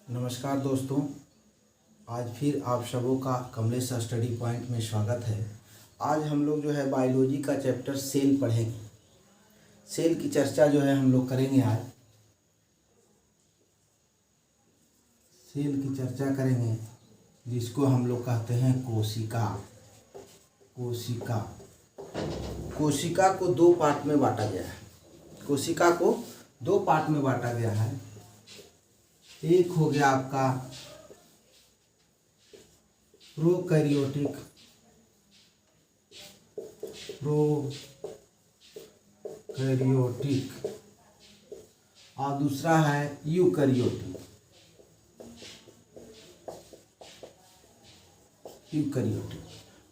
नमस्कार दोस्तों, आज फिर आप सबों का कमलेश स्टडी पॉइंट में स्वागत है। आज हम लोग जो है बायोलॉजी का चैप्टर सेल पढ़ेंगे। सेल की चर्चा जो है हम लोग करेंगे। आज सेल की चर्चा करेंगे जिसको हम लोग कहते हैं कोशिका। कोशिका कोशिका को दो पार्ट में बांटा गया है। कोशिका को दो पार्ट में बांटा गया है। एक हो गया आपका प्रोकैरियोटिक और दूसरा है यूकैरियोटिक।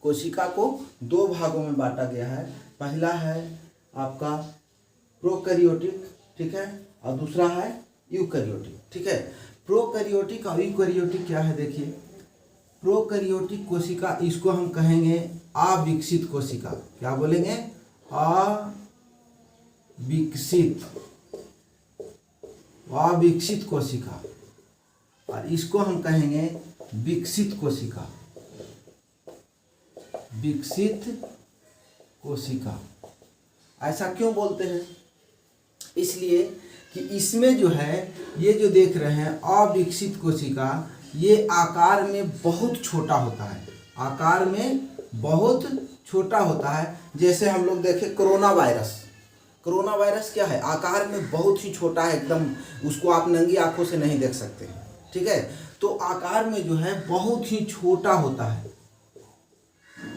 कोशिका को दो भागों में बांटा गया है। पहला है आपका प्रोकैरियोटिक, ठीक है, और दूसरा है यूकैरियोटिक, ठीक है। प्रोकैरियोटिक और यूकैरियोटिक क्या है देखिए। प्रोकैरियोटिक कोशिका, इसको हम कहेंगे अविकसित कोशिका। क्या बोलेंगे? अविकसित कोशिका। और इसको हम कहेंगे विकसित कोशिका। विकसित कोशिका। ऐसा क्यों बोलते हैं? इसलिए कि इसमें जो है ये जो देख रहे हैं अविकसित कोशिका, ये आकार में बहुत छोटा होता है। आकार में बहुत छोटा होता है। जैसे हम लोग देखें कोरोना वायरस। कोरोना वायरस क्या है? आकार में बहुत ही छोटा है, एकदम उसको आप नंगी आंखों से नहीं देख सकते हैं, ठीक है। तो आकार में जो है बहुत ही छोटा होता है।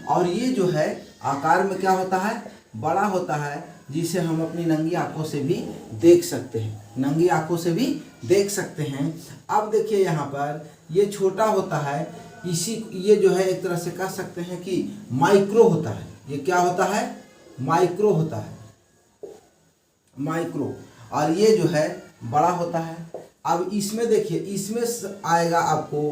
और ये जो है आकार में क्या होता है? बड़ा होता है, जिसे हम अपनी नंगी आंखों से भी देख सकते हैं। नंगी आंखों से भी देख सकते हैं। अब देखिए यहाँ पर ये छोटा होता है। ये जो है एक तरह से कह सकते हैं कि माइक्रो होता है। ये क्या होता है? माइक्रो होता है। माइक्रो। और ये जो है बड़ा होता है। अब इसमें देखिए, इसमें आएगा आपको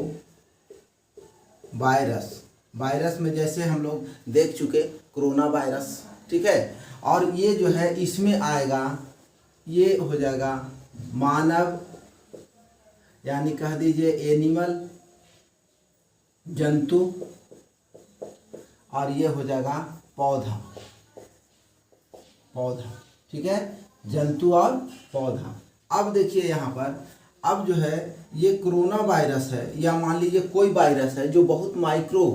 वायरस। वायरस में जैसे हम लोग देख चुके कोरोना वायरस, ठीक है। और ये जो है इसमें आएगा, ये हो जाएगा मानव, यानी कह दीजिए एनिमल, जंतु। और ये हो जाएगा पौधा। पौधा, ठीक है, जंतु और पौधा। अब देखिए यहाँ पर, अब जो है ये कोरोना वायरस है, या मान लीजिए कोई वायरस है जो बहुत माइक्रो,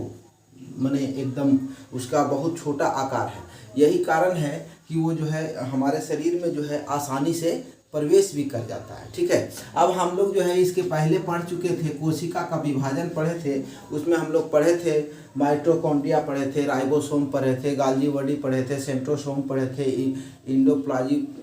माने एकदम उसका बहुत छोटा आकार है। यही कारण है कि वो जो है हमारे शरीर में जो है आसानी से प्रवेश भी कर जाता है, ठीक है। अब हम लोग जो है इसके पहले पढ़ चुके थे, कोशिका का विभाजन पढ़े थे। उसमें हम लोग पढ़े थे माइटोकॉन्ड्रिया पढ़े थे, राइबोसोम पढ़े थे, गाल्गी बॉडी पढ़े थे, सेंट्रोसोम पढ़े थे, इंडोप्लाज्मिक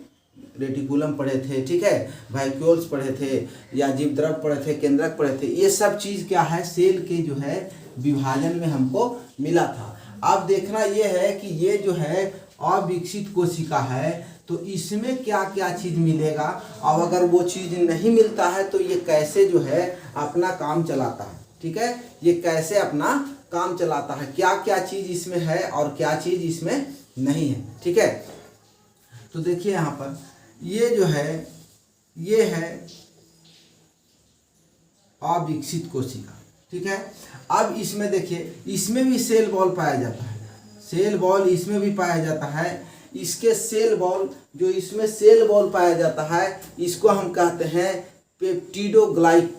रेटिकुलम पढ़े थे, ठीक है, वैक्यूल्स पढ़े थे, या जीवद्रव पढ़े थे, केंद्रक पढ़े थे। ये सब चीज़ क्या है? सेल के जो है विभाजन में हमको मिला था। अब देखना ये है कि ये जो है अविकसित कोशिका है, तो इसमें क्या क्या चीज़ मिलेगा, और अगर वो चीज़ नहीं मिलता है तो ये कैसे जो है अपना काम चलाता है, ठीक है। ये कैसे अपना काम चलाता है, क्या क्या चीज़ इसमें है और क्या चीज़ इसमें नहीं है, ठीक है। तो देखिए यहाँ पर ये जो है, ये है अविकसित कोशिका, ठीक है। अब इसमें देखिए, इसमें भी सेल वॉल पाया जाता है। सेल वॉल इसमें भी पाया जाता है। इसके सेल वॉल, जो इसमें सेल वॉल पाया जाता है, इसको हम कहते हैं पेप्टिडोग्लाइकेन।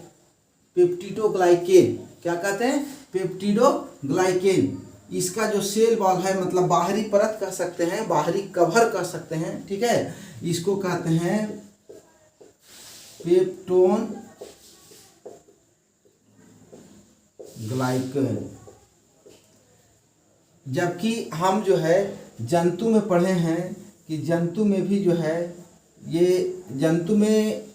क्या कहते हैं? पेप्टिडोग्लाइकेन। इसका जो सेल वॉल है, मतलब बाहरी परत कह सकते हैं, बाहरी कवर कह सकते हैं, ठीक है, इसको कहते हैं पेप्टोन ग्लाइकेन। जबकि हम जो है जंतु में पढ़े हैं कि जंतु में भी जो है, ये जंतु में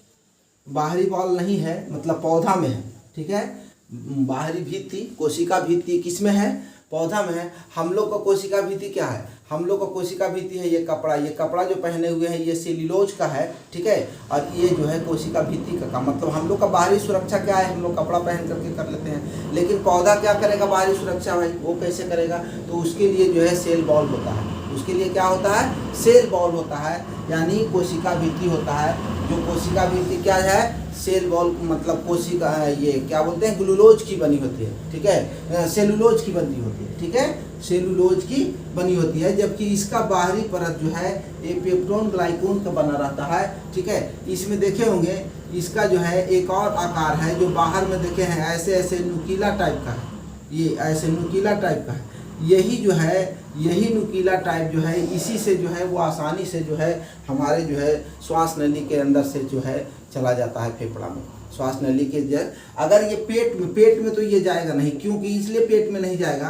बाहरी वॉल नहीं है, मतलब पौधा में है, ठीक है। बाहरी भित्ति, कोशिका भित्ति किस में है? पौधा में है। हम लोग का कोशिका भित्ति क्या है? हम लोग का कोशिका भित्ति है ये कपड़ा। ये कपड़ा जो पहने हुए हैं ये सेल्यूलोज का है, ठीक है। और ये जो है कोशिका भित्ति का काम, मतलब हम लोग का बाहरी सुरक्षा क्या है? हम लोग कपड़ा पहन करके कर लेते हैं। लेकिन पौधा क्या करेगा बाहरी सुरक्षा भाई? वो कैसे करेगा? तो उसके लिए जो है सेल वॉल होता है। उसके लिए क्या होता है, सेल वॉल होता है, यानी कोशिका भित्ति होता है। जो कोशिका भित्ति क्या है, सेल वॉल मतलब कोशिका, ये क्या बोलते हैं, ग्लूकोज की बनी होती है, ठीक है, सेलुलोज की बनी होती है, ठीक है, सेलुलोज की बनी होती है। जबकि इसका बाहरी परत जो है ये पेप्टोन ग्लाइकोन का बना रहता है, ठीक है। इसमें देखे होंगे इसका जो है एक और आकार है जो बाहर में देखे हैं ऐसे ऐसे नुकीला टाइप का है, ये ऐसे नुकीला टाइप का है। यही जो है, यही नुकीला टाइप जो है, इसी से जो है वो आसानी से जो है हमारे जो है श्वास नली के अंदर से जो है चला जाता है फेफड़ा में। श्वास नली के जो अगर ये पेट में तो ये जाएगा नहीं, क्योंकि इसलिए पेट में नहीं जाएगा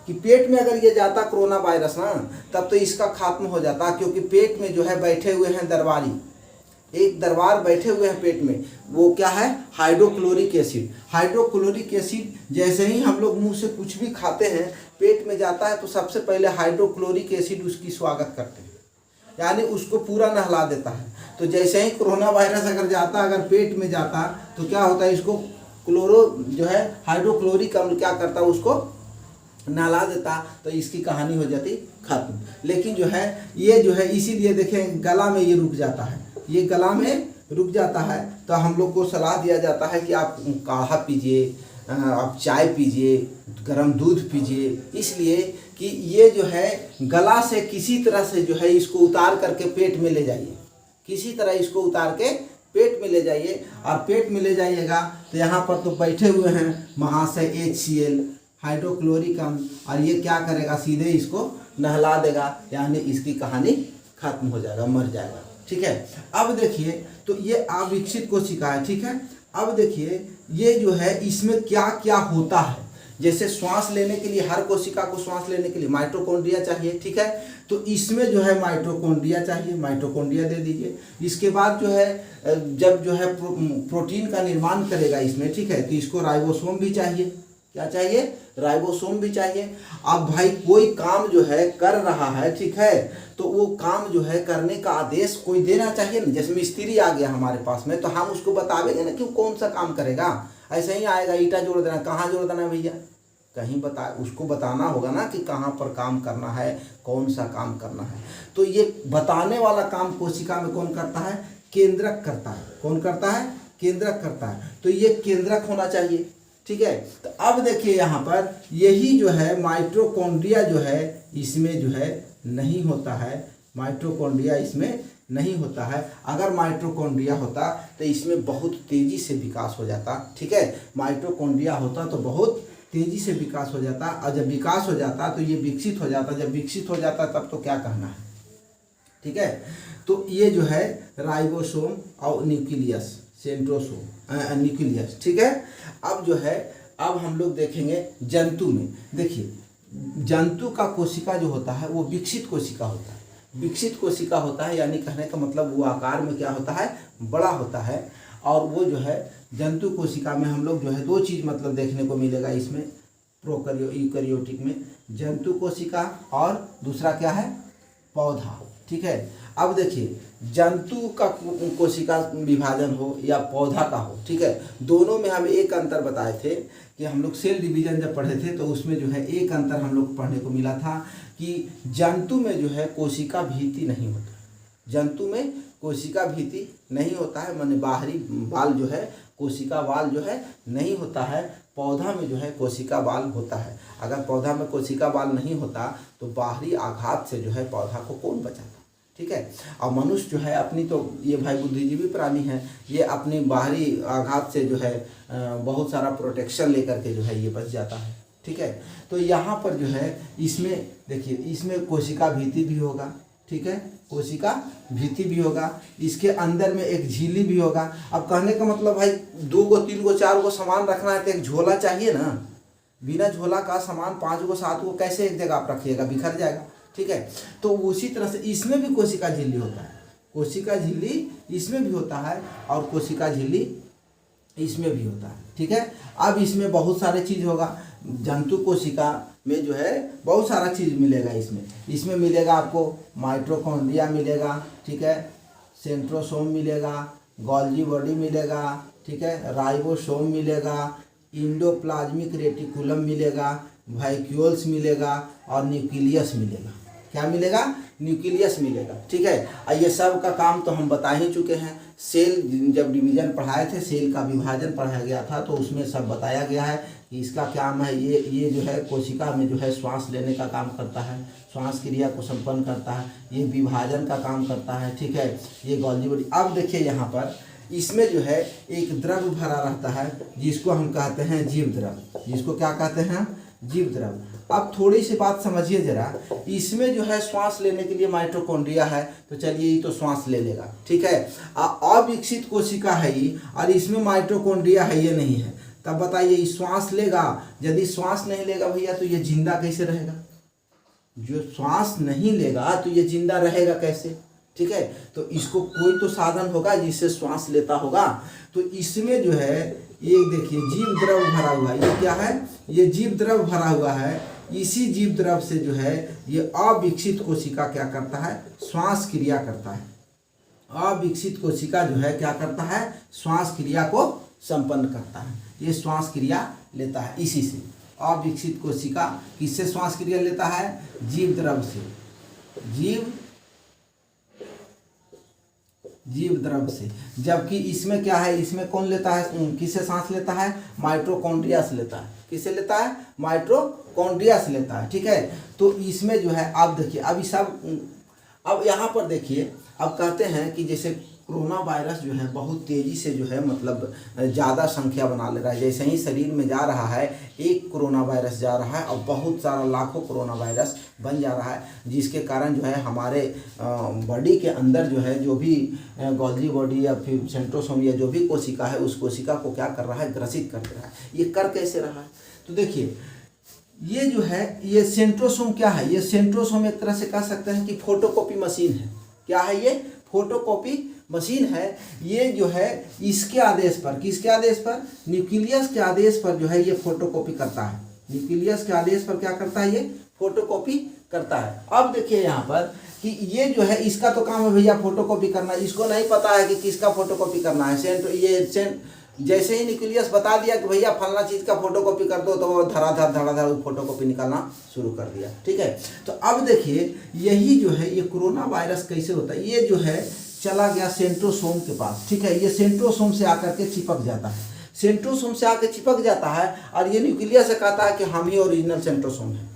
कि पेट में अगर ये जाता कोरोना वायरस ना, तब तो इसका खात्मा हो जाता, क्योंकि पेट में जो है बैठे हुए हैं दरबारी, एक दरबार बैठे हुए हैं पेट में, वो क्या है, हाइड्रोक्लोरिक एसिड। हाइड्रोक्लोरिक एसिड जैसे ही हम लोग मुंह से कुछ भी खाते हैं पेट में जाता है तो सबसे पहले हाइड्रोक्लोरिक एसिड उसकी स्वागत करते हैं, यानी उसको पूरा नहला देता है। तो जैसे ही कोरोना वायरस अगर जाता, अगर पेट में जाता तो क्या होता है, इसको क्लोरो जो है हाइड्रोक्लोरिक अम्ल क्या करता है, उसको नहला देता, तो इसकी कहानी हो जाती खत्म। लेकिन जो है ये जो है इसीलिए देखें गला में ये रुक जाता है, ये गला में रुक जाता है। तो हम लोग को सलाह दिया जाता है कि आप काढ़ा पीजिए, आप चाय पीजिए, गर्म दूध पीजिए, इसलिए कि ये जो है गला से किसी तरह से जो है इसको उतार करके पेट में ले जाइए, किसी तरह इसको उतार के पेट में ले जाइए। और पेट में ले जाइएगा तो यहाँ पर तो बैठे हुए हैं महाशय HCl हाइड्रोक्लोरिक अम्ल, और ये क्या करेगा, सीधे इसको नहला देगा, यानी इसकी कहानी खत्म हो जाएगा, मर जाएगा, ठीक है। अब देखिए तो ये अविकसित कोशिका है, ठीक है। अब देखिए ये जो है इसमें क्या क्या होता है, जैसे श्वास लेने के लिए हर कोशिका को श्वास लेने के लिए माइटोकॉन्ड्रिया चाहिए, ठीक है। तो इसमें जो है माइटोकॉन्ड्रिया चाहिए, माइटोकॉन्ड्रिया दे दीजिए। इसके बाद जो है जब जो है प्रोटीन का निर्माण करेगा इसमें, ठीक है, तो इसको राइबोसोम भी चाहिए। क्या चाहिए, राइबोसोम भी चाहिए। अब भाई कोई काम जो है कर रहा है, ठीक है, तो वो काम जो है करने का आदेश कोई देना चाहिए ना। जैसे मिस्त्री आ गया हमारे पास में, तो हम उसको बतावेंगे ना कि कौन सा काम करेगा। ऐसे ही आएगा, ईटा जोड़ देना, कहाँ जोड़ देना भैया, कहीं बता, उसको बताना होगा ना कि कहाँ पर काम करना है, कौन सा काम करना है। तो ये बताने वाला काम कोशिका में कौन करता है, केंद्रक करता है। कौन करता है, केंद्रक करता है। तो ये केंद्रक होना चाहिए, ठीक है। तो अब देखिए यहाँ पर यही जो है माइटोकॉन्ड्रिया जो है इसमें जो है नहीं होता है, माइटोकॉन्ड्रिया इसमें नहीं होता है। अगर माइटोकॉन्ड्रिया होता तो इसमें बहुत तेजी से विकास हो जाता, ठीक है। माइटोकॉन्ड्रिया होता तो बहुत तेजी से विकास हो जाता, और जब विकास हो जाता तो ये विकसित हो जाता, जब विकसित हो जाता तब तो क्या कहना है, ठीक है। तो ये जो है राइबोसोम और न्यूक्लियस, सेंट्रोसोम, न्यूक्लियस, ठीक है। अब जो है अब हम लोग देखेंगे जंतु में। देखिए जंतु का कोशिका जो होता है वो विकसित कोशिका होता है, विकसित कोशिका होता है, यानी कहने का मतलब वो आकार में क्या होता है, बड़ा होता है। और वो जो है जंतु कोशिका में हम लोग जो है दो चीज़ मतलब देखने को मिलेगा इसमें, यूकैरियोटिक में जंतु कोशिका और दूसरा क्या है, पौधा, ठीक है। अब देखिए जंतु का कोशिका विभाजन हो या पौधा का हो, ठीक है, दोनों में हम एक अंतर बताए थे कि हम लोग सेल डिवीजन जब पढ़े थे तो उसमें जो है एक अंतर हम लोग पढ़ने को मिला था कि जंतु में जो है कोशिका भित्ति नहीं होता, जंतु में कोशिका भित्ति नहीं होता है, माने बाहरी बाल जो है कोशिका बाल जो है नहीं होता है। पौधा में जो है कोशिका बाल होता है। अगर पौधा में कोशिका बाल नहीं होता तो बाहरी आघात से जो है पौधा को कौन बचाता, ठीक है। और मनुष्य जो है अपनी, तो ये भाई बुद्धिजीवी प्राणी है, ये अपनी बाहरी आघात से जो है बहुत सारा प्रोटेक्शन लेकर के जो है ये बच जाता है, ठीक है। तो यहाँ पर जो है इसमें देखिए इसमें कोशिका भित्ति भी होगा, ठीक है, कोशिका भित्ति भी होगा, इसके अंदर में एक झिल्ली भी होगा। अब कहने का मतलब भाई 2 गो 3 गो 4 गो सामान रखना है तो एक झोला चाहिए ना, बिना झोला का सामान 5 गो 7 गो कैसे एक जगह आप रखिएगा, बिखर जाएगा, ठीक है। तो उसी तरह से इसमें भी कोशिका झिल्ली होता है, कोशिका झिल्ली इसमें भी होता है और कोशिका झिल्ली इसमें भी होता है, ठीक है। अब इसमें बहुत सारे चीज़ होगा, जंतु कोशिका में जो है बहुत सारा चीज़ मिलेगा इसमें मिलेगा आपको माइटोकॉन्ड्रिया मिलेगा, ठीक है, सेंट्रोसोम मिलेगा, गोल्गी बॉडी मिलेगा, ठीक है, राइबोसोम मिलेगा, इंडोप्लाज्मिक रेटिकुलम मिलेगा, वैक्यूल्स मिलेगा और न्यूक्लियस मिलेगा, क्या मिलेगा, न्यूक्लियस मिलेगा। ठीक है, और ये सब का काम तो हम बता ही चुके हैं। सेल जब डिवीजन पढ़ाए थे, सेल का विभाजन पढ़ाया गया था, तो उसमें सब बताया गया है कि इसका काम है, ये जो है कोशिका में जो है श्वास लेने का काम करता है, श्वास क्रिया को संपन्न करता है, ये विभाजन का काम करता है। ठीक है, ये गोल्जी बॉडी। अब देखिए यहाँ पर इसमें जो है एक द्रव भरा रहता है जिसको हम कहते हैं जीव द्रव। जिसको क्या कहते हैं, जीव द्रव। अब थोड़ी सी बात समझिए जरा, इसमें जो है श्वास लेने के लिए माइटोकॉन्ड्रिया है, तो चलिए ये तो श्वास ले लेगा। ठीक है, अविकसित कोशिका है ये, और इसमें माइटोकॉन्ड्रिया है ये नहीं है, तब बताइए श्वास लेगा? यदि श्वास नहीं लेगा भैया तो ये जिंदा कैसे रहेगा? जो श्वास नहीं लेगा तो ये जिंदा रहेगा कैसे? ठीक है, तो इसको कोई तो साधन होगा जिससे श्वास लेता होगा। तो इसमें जो है ये देखिए जीव द्रव भरा हुआ है, ये क्या है, ये जीव द्रव भरा हुआ है। इसी जीव द्रव से जो है ये अविकसित कोशिका क्या करता है, श्वास क्रिया करता है। अविकसित कोशिका जो है क्या करता है, श्वास क्रिया को संपन्न करता है। ये श्वास क्रिया लेता है इसी से। अविकसित कोशिका किससे श्वास क्रिया लेता है, जीव द्रव से, जीव द्रव से। जबकि इसमें क्या है, इसमें कौन लेता है, किससे सांस लेता है, माइटोकॉन्ड्रिया से लेता है। किससे लेता है, माइटोकॉन्ड्रिया से लेता है। ठीक है, तो इसमें जो है आप देखिए अभी सब, अब यहाँ पर देखिए, अब कहते हैं कि जैसे कोरोना वायरस जो है बहुत तेज़ी से जो है मतलब ज़्यादा संख्या बना ले रहा है। जैसे ही शरीर में जा रहा है, एक कोरोना वायरस जा रहा है और बहुत सारा लाखों कोरोना वायरस बन जा रहा है, जिसके कारण जो है हमारे बॉडी के अंदर जो है जो भी गोल्जी बॉडी या फिर सेंट्रोसोम या जो भी कोशिका है, उस कोशिका को क्या कर रहा है, ग्रसित कर रहा है। ये कर कैसे रहा है, तो देखिए ये जो है ये सेंट्रोसोम क्या है, ये सेंट्रोसोम एक तरह से कह सकते हैं कि फोटोकॉपी मशीन है। क्या है ये, फोटोकॉपी मशीन है। ये जो है इसके आदेश पर, किसके आदेश पर, न्यूक्लियस के आदेश पर जो है ये फोटोकॉपी करता है। न्यूक्लियस के आदेश पर क्या करता है, ये फोटोकॉपी करता है। अब देखिए यहाँ पर कि ये जो है इसका तो काम है भैया फोटोकॉपी करना, इसको नहीं पता है कि किसका फोटोकॉपी करना है। जैसे ही न्यूक्लियस बता दिया कि भैया फलना चीज़ का फोटोकॉपी कर दो, तो वो धड़ाधड़ फोटोकॉपी निकालना शुरू कर दिया। ठीक है, तो अब देखिए यही जो है ये कोरोना वायरस कैसे होता है, ये जो है चला गया सेंट्रोसोम के पास। ठीक है, ये सेंट्रोसोम से आकर के चिपक जाता है, सेंट्रोसोम से आकर चिपक जाता है, और ये न्यूक्लियस से कहता है कि हम ही ओरिजिनल सेंट्रोसोम है,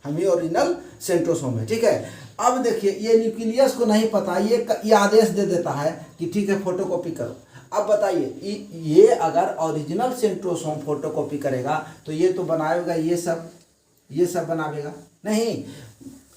हम ही ओरिजिनल सेंट्रोसोम है। ठीक है, अब देखिए ये न्यूक्लियस को नहीं पता, ये आदेश दे देता है कि ठीक है फोटोकॉपी करो। अब बताइए ये अगर ओरिजिनल सेंट्रोसोम फोटोकॉपी करेगा तो ये तो बनाएगा ये सब बनाएगा नहीं,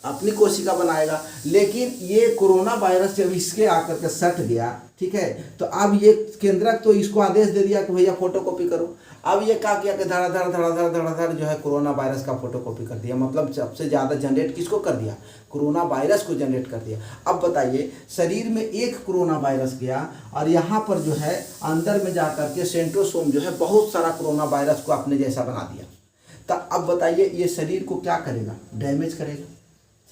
अपनी कोशिका बनाएगा। लेकिन ये कोरोना वायरस जब इसके आकर के सट गया, ठीक है, तो अब ये केंद्रक तो इसको आदेश दे दिया कि भैया फोटोकॉपी करो। अब ये क्या किया कि धड़ाधड़ जो है कोरोना वायरस का फोटोकॉपी कर दिया। मतलब सबसे ज़्यादा जनरेट किसको कर दिया, कोरोना वायरस को जनरेट कर दिया। अब बताइए शरीर में एक कोरोना वायरस गया और यहाँ पर जो है अंदर में जाकर के सेंट्रोसोम जो है बहुत सारा कोरोना वायरस को अपने जैसा बना दिया। तो अब बताइए ये शरीर को क्या करेगा, डैमेज करेगा,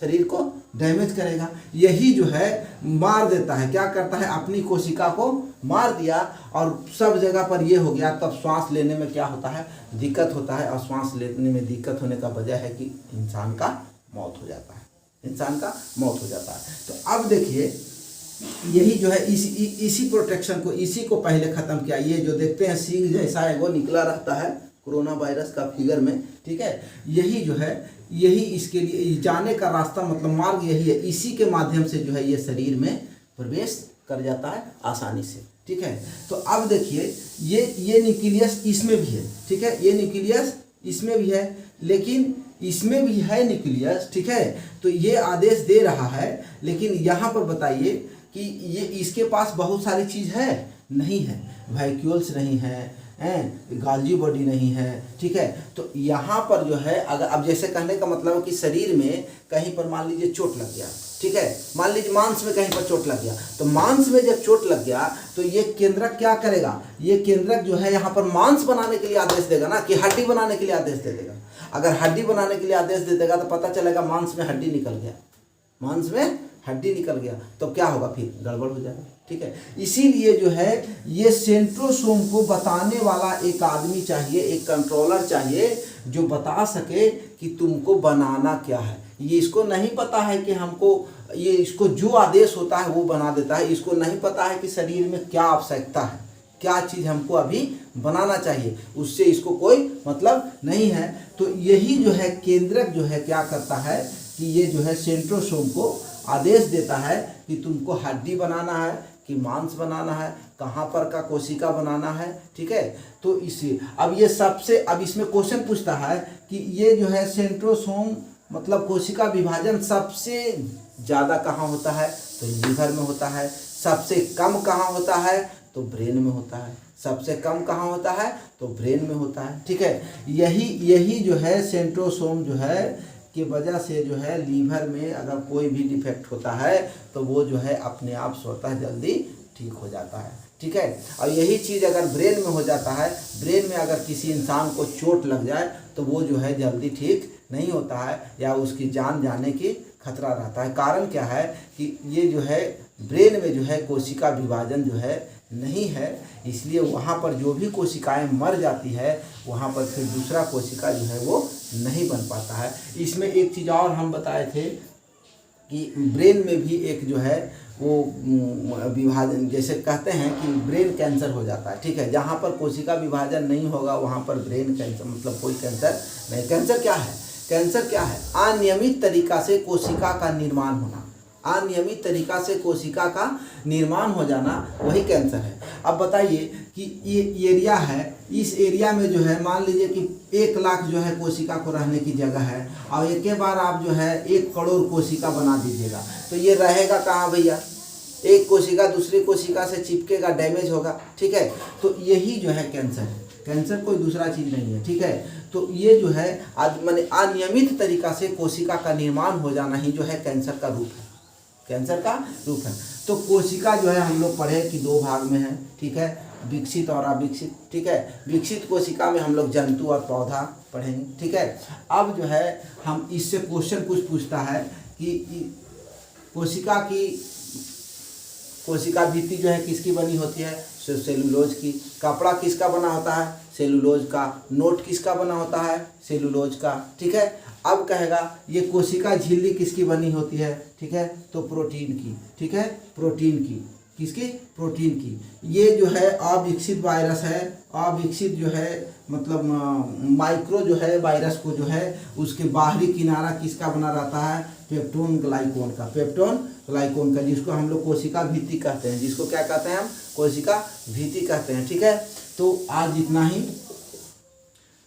शरीर को डैमेज करेगा। यही जो है मार देता है, क्या करता है, अपनी कोशिका को मार दिया और सब जगह पर ये हो गया। तब श्वास लेने में क्या होता है, दिक्कत होता है, और श्वास लेने में दिक्कत होने का वजह है कि इंसान का मौत हो जाता है, इंसान का मौत हो जाता है। तो अब देखिए यही जो है इसी प्रोटेक्शन को, इसी को पहले ख़त्म किया। ये जो देखते हैं सींग जैसा है वो निकला रहता है कोरोना वायरस का फिगर में, ठीक है, यही जो है यही इसके लिए जाने का रास्ता मतलब मार्ग यही है। इसी के माध्यम से जो है ये शरीर में प्रवेश कर जाता है आसानी से। ठीक है, तो अब देखिए ये न्यूक्लियस इसमें भी है, ठीक है, ये न्यूक्लियस इसमें भी है, लेकिन इसमें भी है न्यूक्लियस, ठीक है। तो ये आदेश दे रहा है, लेकिन यहाँ पर बताइए कि ये इसके पास बहुत सारी चीज़ है, नहीं है, वैक्यूल्स नहीं है, गाल्जी बॉडी नहीं है, ठीक है। तो यहाँ पर जो है अगर अब जैसे कहने का मतलब है कि शरीर में कहीं पर मान लीजिए चोट लग गया, ठीक है, मान लीजिए मांस में कहीं पर चोट लग गया, तो मांस में जब चोट लग गया तो ये केंद्रक क्या करेगा, ये केंद्रक जो है यहाँ पर मांस बनाने के लिए आदेश देगा ना, कि हड्डी बनाने के लिए आदेश दे देगा। अगर हड्डी बनाने के लिए आदेश दे देगा तो पता चलेगा मांस में हड्डी निकल गया, मांस में हड्डी निकल गया, तो क्या होगा, फिर गड़बड़ हो जाएगा। ठीक है, इसीलिए जो है ये सेंट्रोसोम को बताने वाला एक आदमी चाहिए, एक कंट्रोलर चाहिए जो बता सके कि तुमको बनाना क्या है। ये इसको नहीं पता है कि हमको, ये इसको जो आदेश होता है वो बना देता है। इसको नहीं पता है कि शरीर में क्या आवश्यकता है, क्या चीज़ हमको अभी बनाना चाहिए, उससे इसको कोई मतलब नहीं है। तो यही जो है केंद्रक जो है क्या करता है कि ये जो है सेंट्रोसोम को आदेश देता है कि तुमको हड्डी बनाना है कि मांस बनाना है, कहाँ पर का कोशिका बनाना है, ठीक है। तो इसी अब ये सबसे, अब इसमें क्वेश्चन पूछता है कि ये जो है सेंट्रोसोम मतलब कोशिका विभाजन सबसे ज़्यादा कहाँ होता है, तो लीवर में होता है। सबसे कम कहाँ होता है, तो ब्रेन में होता है। सबसे कम कहाँ होता है, तो ब्रेन में होता है, ठीक है। यही जो है सेंट्रोसोम जो है की वजह से जो है लीवर में अगर कोई भी डिफेक्ट होता है तो वो जो है अपने आप स्वतः जल्दी ठीक हो जाता है, ठीक है। और यही चीज़ अगर ब्रेन में हो जाता है, ब्रेन में अगर किसी इंसान को चोट लग जाए तो वो जो है जल्दी ठीक नहीं होता है या उसकी जान जाने की खतरा रहता है। कारण क्या है कि ये जो है ब्रेन में जो है कोशिका विभाजन जो है नहीं है, इसलिए वहाँ पर जो भी कोशिकाएं मर जाती है वहाँ पर फिर दूसरा कोशिका जो है वो नहीं बन पाता है। इसमें एक चीज़ और हम बताए थे कि ब्रेन में भी एक जो है वो विभाजन, जैसे कहते हैं कि ब्रेन कैंसर हो जाता है, ठीक है। जहाँ पर कोशिका विभाजन नहीं होगा वहाँ पर ब्रेन कैंसर मतलब कोई कैंसर नहीं। कैंसर क्या है, कैंसर क्या है, अनियमित तरीका से कोशिका का निर्माण होना, अनियमित तरीका से कोशिका का निर्माण हो जाना वही कैंसर है। अब बताइए कि ये एरिया है, इस एरिया में जो है मान लीजिए कि 1 लाख जो है कोशिका को रहने की जगह है और एक के बार आप जो है 1 करोड़ कोशिका बना दीजिएगा तो ये रहेगा कहाँ भैया, एक कोशिका दूसरी कोशिका से चिपकेगा, डैमेज होगा, ठीक है। तो यही जो है कैंसर है, कैंसर कोई दूसरा चीज़ नहीं है, ठीक है। तो ये जो है माने अनियमित तरीका से कोशिका का निर्माण हो जाना ही जो है कैंसर का रूप है, कैंसर का रूप है। तो कोशिका जो है हम लोग पढ़े कि 2 भाग में है, ठीक है, विकसित और अविकसित, ठीक है। विकसित कोशिका में हम लोग जंतु और पौधा पढ़ेंगे, ठीक है। अब जो है हम इससे क्वेश्चन कुछ पूछता है कि कोशिका भित्ति जो है किसकी बनी होती है, सेलुलोज की। कपड़ा किसका बना होता है, सेलुलोज का। नोट किसका बना होता है, सेलुलोज का, ठीक है। अब कहेगा ये कोशिका झिल्ली किसकी बनी होती है, ठीक है, तो प्रोटीन की, ठीक है, प्रोटीन की, किसकी, प्रोटीन की। ये जो है अविकसित वायरस है, अविकसित जो है मतलब माइक्रो जो है वायरस को जो है उसके बाहरी किनारा किसका बना रहता है, पेप्टोन ग्लाइकोन का, पेप्टोन ग्लाइकोन का, जिसको हम लोग कोशिका भित्ति कहते हैं, जिसको क्या कहते हैं हम, कोशिका भित्ति कहते हैं, ठीक है। तो आज इतना ही,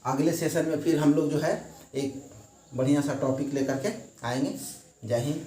अगले सेशन में फिर हम लोग जो है एक बढ़िया सा टॉपिक लेकर के आएंगे। जय हिंद।